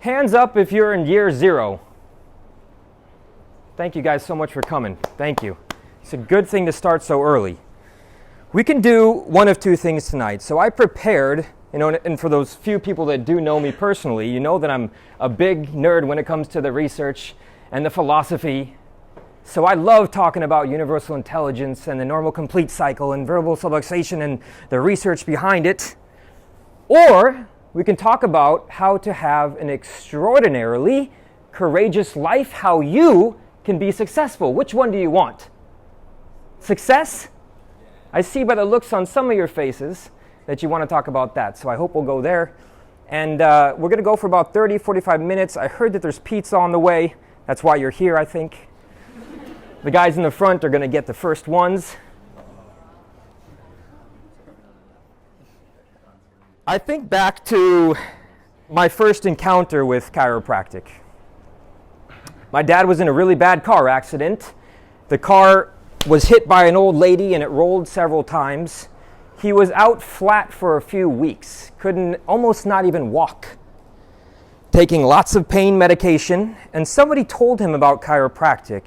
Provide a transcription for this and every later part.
Hands up if you're in year 0. Thank you guys so much for coming. Thank you. It's a good thing to start so early. We can do one of two things tonight. So I prepared, and for those few people that do know me personally, you know that I'm a big nerd when it comes to the research and the philosophy. So I love talking about universal intelligence and the normal complete cycle and verbal subluxation and the research behind it. Or we can talk about how to have an extraordinarily courageous life, how you can be successful. Which one do you want? Success? I see by the looks on some of your faces that you want to talk about that. So I hope we'll go there. And we're going to go for about 30, 45 minutes. I heard that there's pizza on the way. That's why you're here, I think. The guys in the front are going to get the first ones. I think back to my first encounter with chiropractic. My dad was in a really bad car accident. The car was hit by an old lady and it rolled several times. He was out flat for a few weeks, couldn't almost not even walk, taking lots of pain medication, and somebody told him about chiropractic.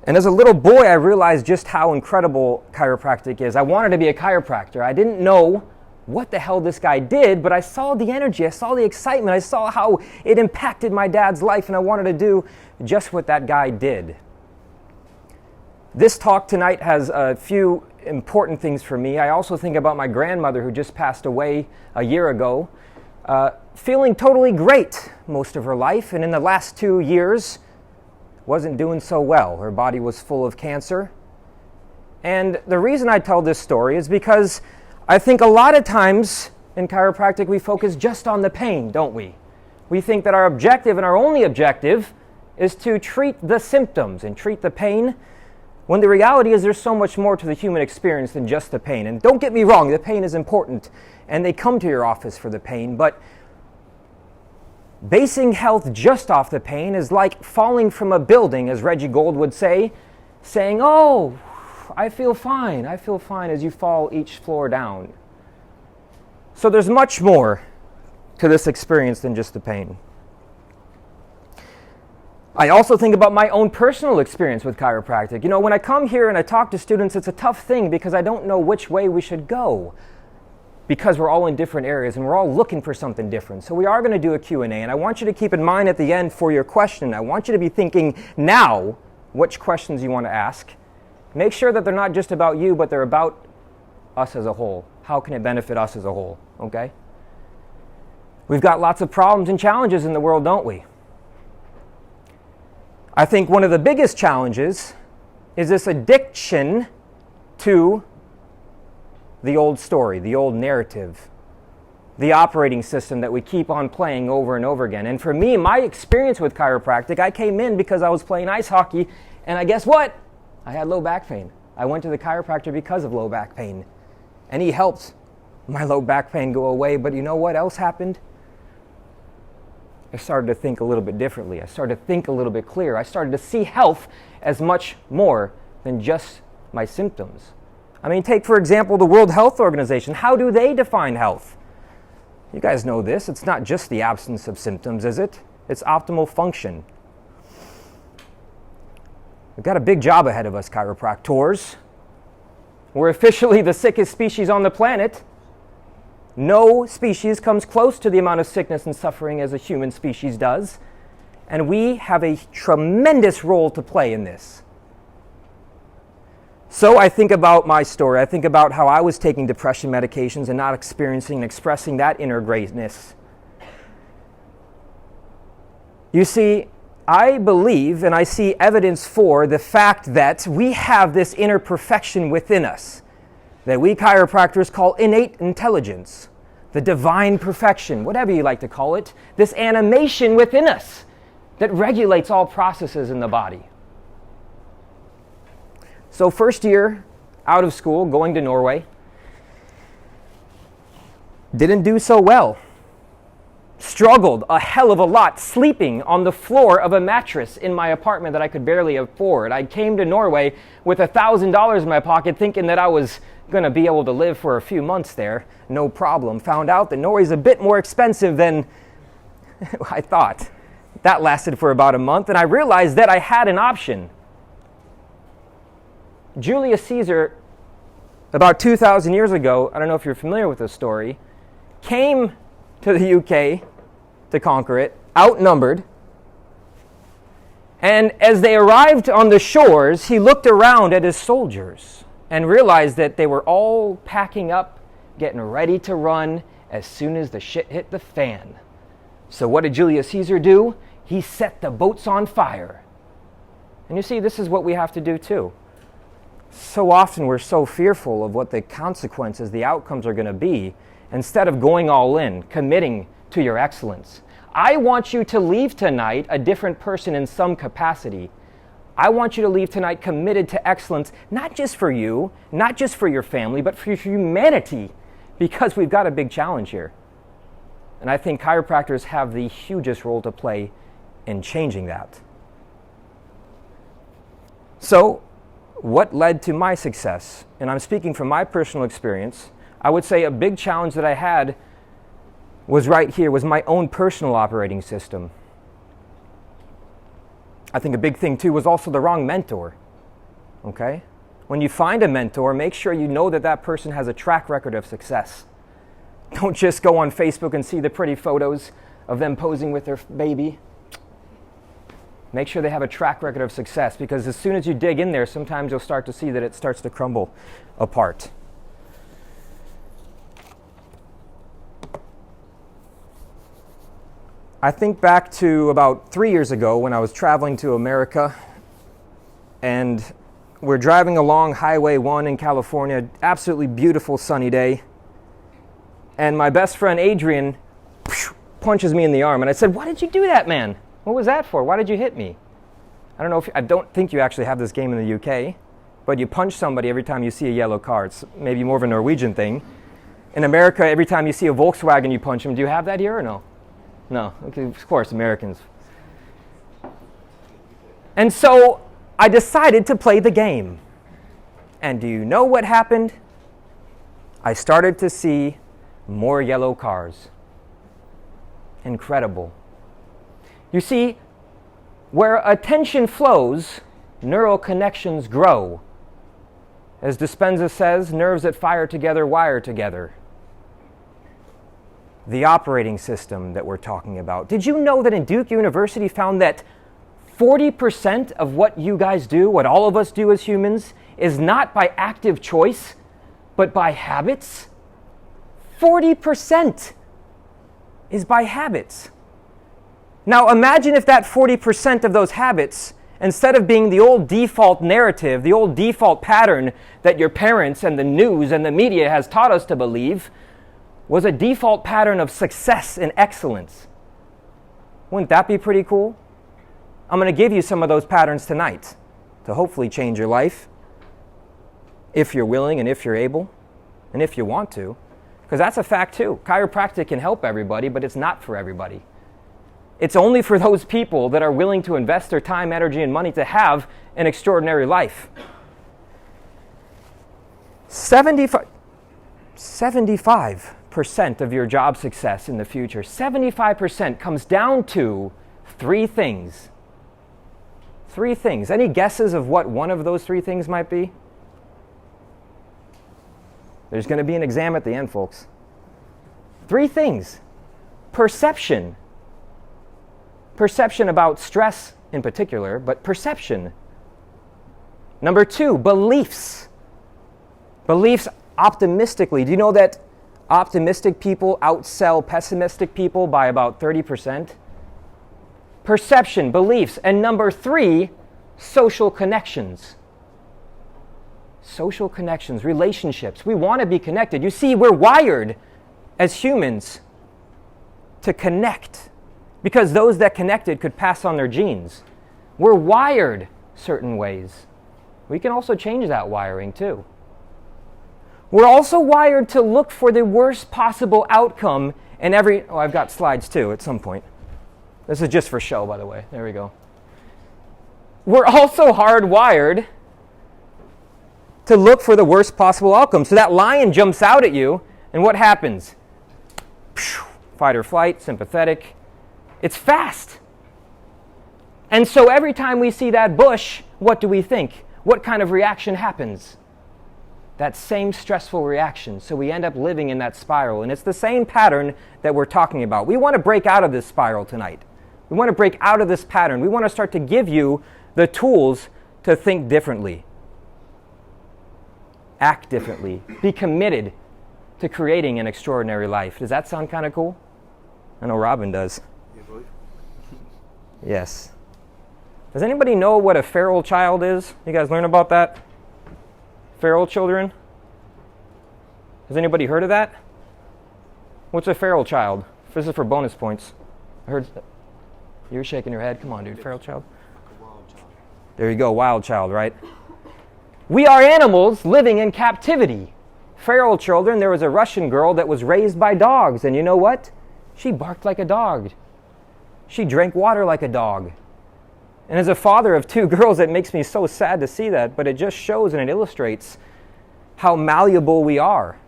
And as a little boy, I realized just how incredible chiropractic is. I wanted to be a chiropractor. I didn't know what the hell this guy did, but I saw the energy, I saw the excitement, I saw how it impacted my dad's life, and I wanted to do just what that guy did. This talk tonight has a few important things for me. I also think about my grandmother who just passed away a year ago, feeling totally great most of her life, and in the last 2 years wasn't doing so well. Her body was full of cancer. And the reason I tell this story is because I think a lot of times in chiropractic we focus just on the pain, don't we? We think that our objective and our only objective is to treat the symptoms and treat the pain, when the reality is there's so much more to the human experience than just the pain. And don't get me wrong, the pain is important, and they come to your office for the pain, but basing health just off the pain is like falling from a building, as Reggie Gold would say, saying, "Oh, I feel fine as you fall each floor down." So there's much more to this experience than just the pain. I also think about my own personal experience with chiropractic. When I come here and I talk to students, it's a tough thing because I don't know which way we should go, because we're all in different areas and we're all looking for something different. So we are going to do a Q&A, and I want you to keep in mind at the end for your question, I want you to be thinking now which questions you want to ask. Make sure that they're not just about you, but they're about us as a whole. How can it benefit us as a whole, okay? We've got lots of problems and challenges in the world, don't we? I think one of the biggest challenges is this addiction to the old story, the old narrative, the operating system that we keep on playing over and over again. And for me, my experience with chiropractic, I came in because I was playing ice hockey, and guess what? I had low back pain. I went to the chiropractor because of low back pain, and he helped my low back pain go away. But you know what else happened? I started to think a little bit differently. I started to think a little bit clearer. I started to see health as much more than just my symptoms. I mean, take, for example, the World Health Organization. How do they define health? You guys know this. It's not just the absence of symptoms, is it? It's optimal function. We've got a big job ahead of us, chiropractors. We're officially the sickest species on the planet. No species comes close to the amount of sickness and suffering as a human species does. And we have a tremendous role to play in this. So I think about my story. I think about how I was taking depression medications and not experiencing and expressing that inner greatness. You see, I believe and I see evidence for the fact that we have this inner perfection within us that we chiropractors call innate intelligence, the divine perfection, whatever you like to call it, this animation within us that regulates all processes in the body. So first year out of school, going to Norway, didn't do so well. Struggled a hell of a lot, sleeping on the floor of a mattress in my apartment that I could barely afford. I came to Norway with $1,000 in my pocket thinking that I was going to be able to live for a few months there, no problem. Found out that Norway's a bit more expensive than I thought. That lasted for about a month, and I realized that I had an option. Julius Caesar, about 2,000 years ago, I don't know if you're familiar with this story, came to the UK to conquer it, outnumbered. And as they arrived on the shores, he looked around at his soldiers and realized that they were all packing up, getting ready to run as soon as the shit hit the fan. So what did Julius Caesar do? He set the boats on fire. And you see, this is what we have to do too. So often we're so fearful of what the consequences, the outcomes are going to be, instead of going all in, committing to your excellence. I want you to leave tonight a different person in some capacity. I want you to leave tonight committed to excellence, not just for you, not just for your family, but for humanity, because we've got a big challenge here. And I think chiropractors have the hugest role to play in changing that. So, what led to my success? And I'm speaking from my personal experience. I would say a big challenge that I had was right here, was my own personal operating system. I think a big thing too was also the wrong mentor. Okay? When you find a mentor, make sure you know that that person has a track record of success. Don't just go on Facebook and see the pretty photos of them posing with their baby. Make sure they have a track record of success, because as soon as you dig in there, sometimes you'll start to see that it starts to crumble apart. I think back to about 3 years ago when I was traveling to America, and we're driving along Highway 1 in California, absolutely beautiful sunny day, and my best friend Adrian punches me in the arm, and I said, "Why did you do that, man? What was that for? Why did you hit me?" I don't think you actually have this game in the UK, but you punch somebody every time you see a yellow car. It's maybe more of a Norwegian thing. In America, every time you see a Volkswagen, you punch them. Do you have that here or no? No. Okay, of course, Americans. And so I decided to play the game. And do you know what happened? I started to see more yellow cars. Incredible. You see, where attention flows, neural connections grow. As Dispenza says, nerves that fire together wire together. The operating system that we're talking about. Did you know that in Duke University found that 40% of what you guys do, what all of us do as humans, is not by active choice, but by habits? 40% is by habits. Now imagine if that 40% of those habits, instead of being the old default narrative, the old default pattern that your parents and the news and the media has taught us to believe, was a default pattern of success and excellence. Wouldn't that be pretty cool? I'm going to give you some of those patterns tonight to hopefully change your life, if you're willing and if you're able, and if you want to. Because that's a fact too. Chiropractic can help everybody, but it's not for everybody. It's only for those people that are willing to invest their time, energy, and money to have an extraordinary life. 75% of your job success in the future, 75% comes down to three things. Three things. Any guesses of what one of those three things might be? There's going to be an exam at the end, folks. Three things. Perception. Perception about stress in particular, but perception. Number two, beliefs. Beliefs optimistically. Do you know that optimistic people outsell pessimistic people by about 30%? Perception, beliefs. And number three, social connections. Social connections, relationships. We want to be connected. You see, we're wired as humans to connect, because those that connected could pass on their genes. We're wired certain ways. We can also change that wiring too. We're also wired to look for the worst possible outcome in every... Oh, I've got slides too at some point. This is just for show, by the way. There we go. We're also hardwired to look for the worst possible outcome. So that lion jumps out at you, and what happens? Fight or flight, sympathetic. It's fast. And so every time we see that bush, what do we think? What kind of reaction happens? That same stressful reaction. So we end up living in that spiral. And it's the same pattern that we're talking about. We want to break out of this spiral tonight. We want to break out of this pattern. We want to start to give you the tools to think differently, act differently, be committed to creating an extraordinary life. Does that sound kind of cool? I know Robin does. Yes. Does anybody know what a feral child is? You guys learn about that? Feral children? Has anybody heard of that? What's a feral child? This is for bonus points. I heard you're shaking your head. Come on, dude. Feral child? There you go, wild child, right? We are animals living in captivity. Feral children, there was a Russian girl that was raised by dogs, and you know what? She barked like a dog. She drank water like a dog. And as a father of 2 girls, it makes me so sad to see that, but it just shows and it illustrates how malleable we are.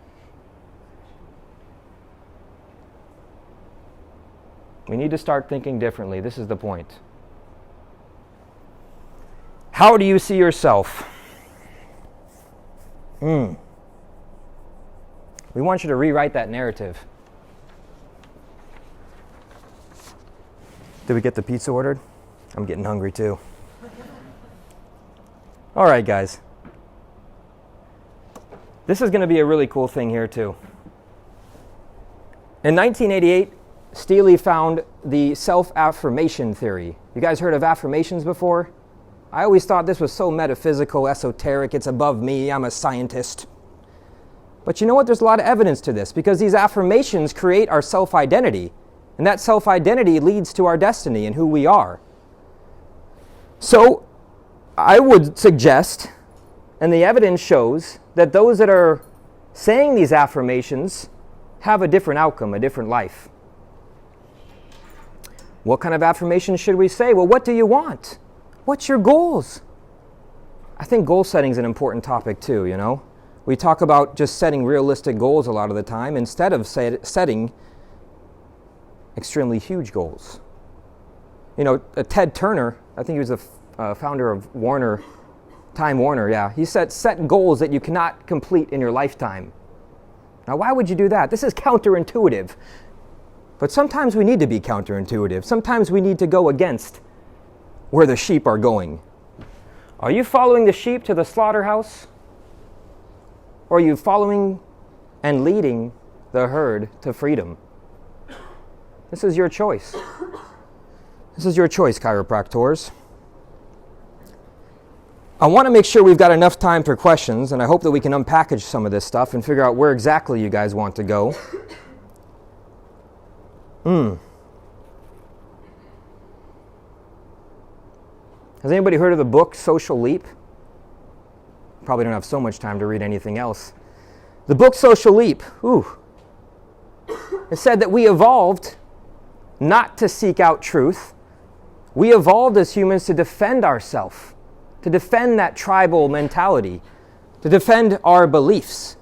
We need to start thinking differently. This is the point. How do you see yourself? We want you to rewrite that narrative. Did we get the pizza ordered? I'm getting hungry too. All right, guys. This is going to be a really cool thing here too. In 1988, Steele found the self-affirmation theory. You guys heard of affirmations before? I always thought this was so metaphysical, esoteric, it's above me, I'm a scientist. But you know what? There's a lot of evidence to this because these affirmations create our self-identity. And that self-identity leads to our destiny and who we are. So I would suggest, and the evidence shows, that those that are saying these affirmations have a different outcome, a different life. What kind of affirmations should we say? Well, what do you want? What's your goals? I think goal setting is an important topic too, you know. We talk about just setting realistic goals a lot of the time instead of setting extremely huge goals. You know, Ted Turner, I think he was the founder of Time Warner, yeah. He said, set goals that you cannot complete in your lifetime. Now, why would you do that? This is counterintuitive. But sometimes we need to be counterintuitive. Sometimes we need to go against where the sheep are going. Are you following the sheep to the slaughterhouse? Or are you following and leading the herd to freedom? This is your choice. This is your choice, chiropractors. I want to make sure we've got enough time for questions, and I hope that we can unpackage some of this stuff and figure out where exactly you guys want to go. Has anybody heard of the book Social Leap? Probably don't have so much time to read anything else. The book Social Leap, it said that we evolved not to seek out truth. We evolved as humans to defend ourselves, to defend that tribal mentality, to defend our beliefs.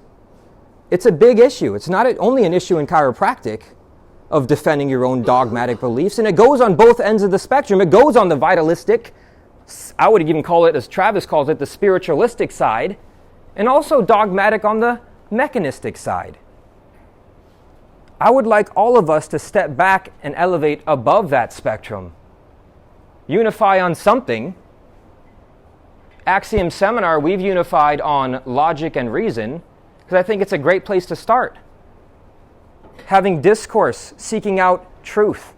It's a big issue. It's not only an issue in chiropractic of defending your own dogmatic beliefs, and it goes on both ends of the spectrum. It goes on the vitalistic, I would even call it, as Travis calls it, the spiritualistic side, and also dogmatic on the mechanistic side. I would like all of us to step back and elevate above that spectrum. Unify on something. Axiom Seminar, we've unified on logic and reason, because I think it's a great place to start. Having discourse, seeking out truth,